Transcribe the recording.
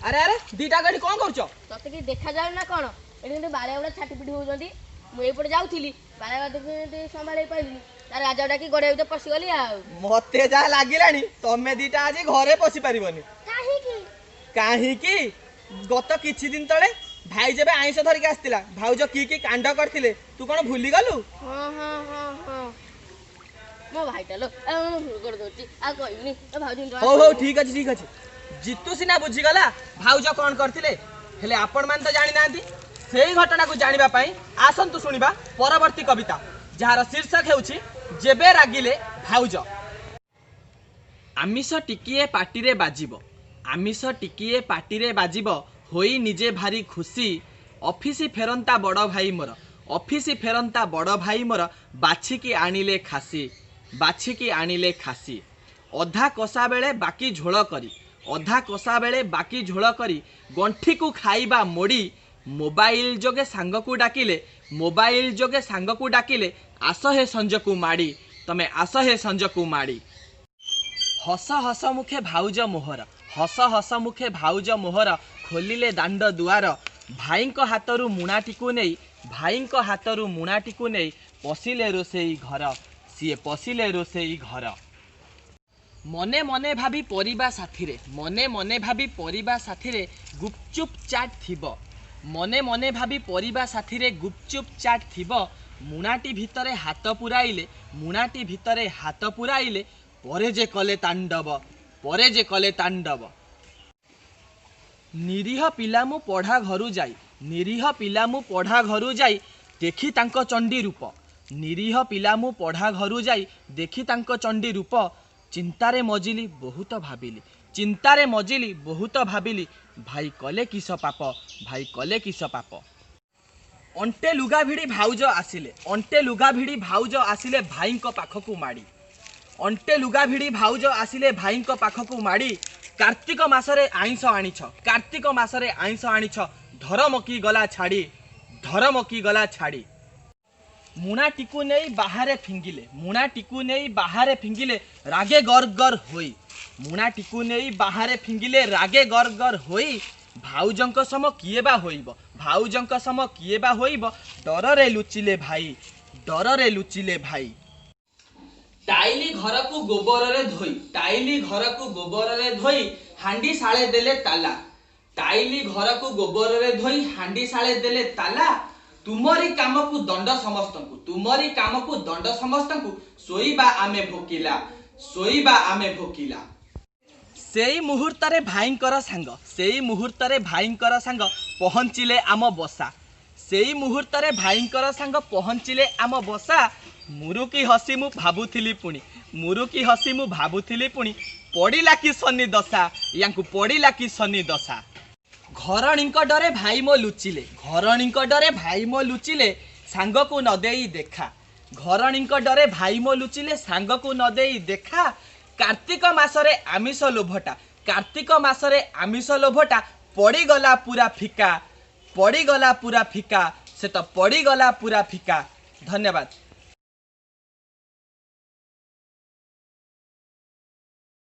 अरे अरे दीटा गाड़ी कौन करछ तते कि देखा जाउ ना कोन एठी बाले गुडा छाटी पिटी होउजंती मु एपटे जाउथिली बाले बाटे संभाले पाइलिनी तार राजाटा कि गड़े भीतर पसी गली आ मते जा लागिलानी तमे दीटा आज घरे पसी परिबनी काहे की गत किछि दिन तळे भाई जेबे आइंस धरि के आस्तिला भाउज की कांड करथिले तू कोन भूली गलु हां हां हां हां मो भाईटा लो भूल कर दोची आ कहबिनी ए भाउजी हो ठीक अछि जितु सिना बुझी गला भाउज कोन करथिले हेले आपण मान तो जानि नांती सेही घटना को जानिबा पई आसंतु सुनिबा परवर्ती कविता जार शीर्षक हेउछि जेबे रागिले भाउज। आमिष टिकिए पाटिरे बाजिबो आमिष टिकिए पाटिरे बाजिबो होई निजे भारी खुशी ऑफिस फेरंता बड़ भाई मोर ऑफिस फेरंता बड़ भाई मोर बाछिकी आनिले खासी अधा कषा बेले बाकी झोल करी अधा कषा बेले बाकी झोल करी गंठी को खाइबा मोड़ी मोबाइल जोगे सांग को डाकिले आस हे संज को माड़ी तमे आस हे संज को माड़ी हस हस मुखे भाउज मोहर हस हस मुखे भाउज मोहर खोलिले दांड दुआर भाईंक हातरू मुणाटीकू नहीं पशिले रोसेई घर सीए पशिले रोसेई घर मने मने भाभी परिबा साथी रे गुपचुप चाट थिबो मने मने भाभी परिबा साथी रे गुपचुप चाट थिबो मुणाटी भितरे हाथ पुराइले परे जे कले तांडव निरीह पिला मु पढ़ा घरु जाई देखी तांको चंडी रूप निरीह पिला मु पढ़ा घरु जाई देखी तांको चंडी रूप चिंतारे मजिली बहुत भाबिली भाई कले किस पाप अंटे लुगा भिड़ी भाउज आसिले भाईंको पाखकु माड़ी अंटे लुगा भिड़ी भाउज आसिले भाईंको पाखकु माड़ी कार्तिक मासरे आइंस आनिछ धर्म की गला छाड़ी मुना टिकू नहीं बाहरे फिंगिले रागे गरगर होई भाउजंक सम किए बा होइब डररे लुचिले भाई टाइली घर को गोबर रे धोई हांडी साले देले ताला तुमरी काम को दंड समस्तंकु सोईबा आमे भोकिला सेई मुहूर्तरे भाईंकर सांग पहुंचिले आम बसा मुरुकी हसी मु भाबुथिली पुणी पड़िला कि शनि दशा घरणीक डरे भाई मो लुचिले सांग को न देई देखा कार्तिक मासरे आमिष लोभटा पड़ीगला पूरा फिका से तो पड़ीगला पूरा फिका। धन्यवाद।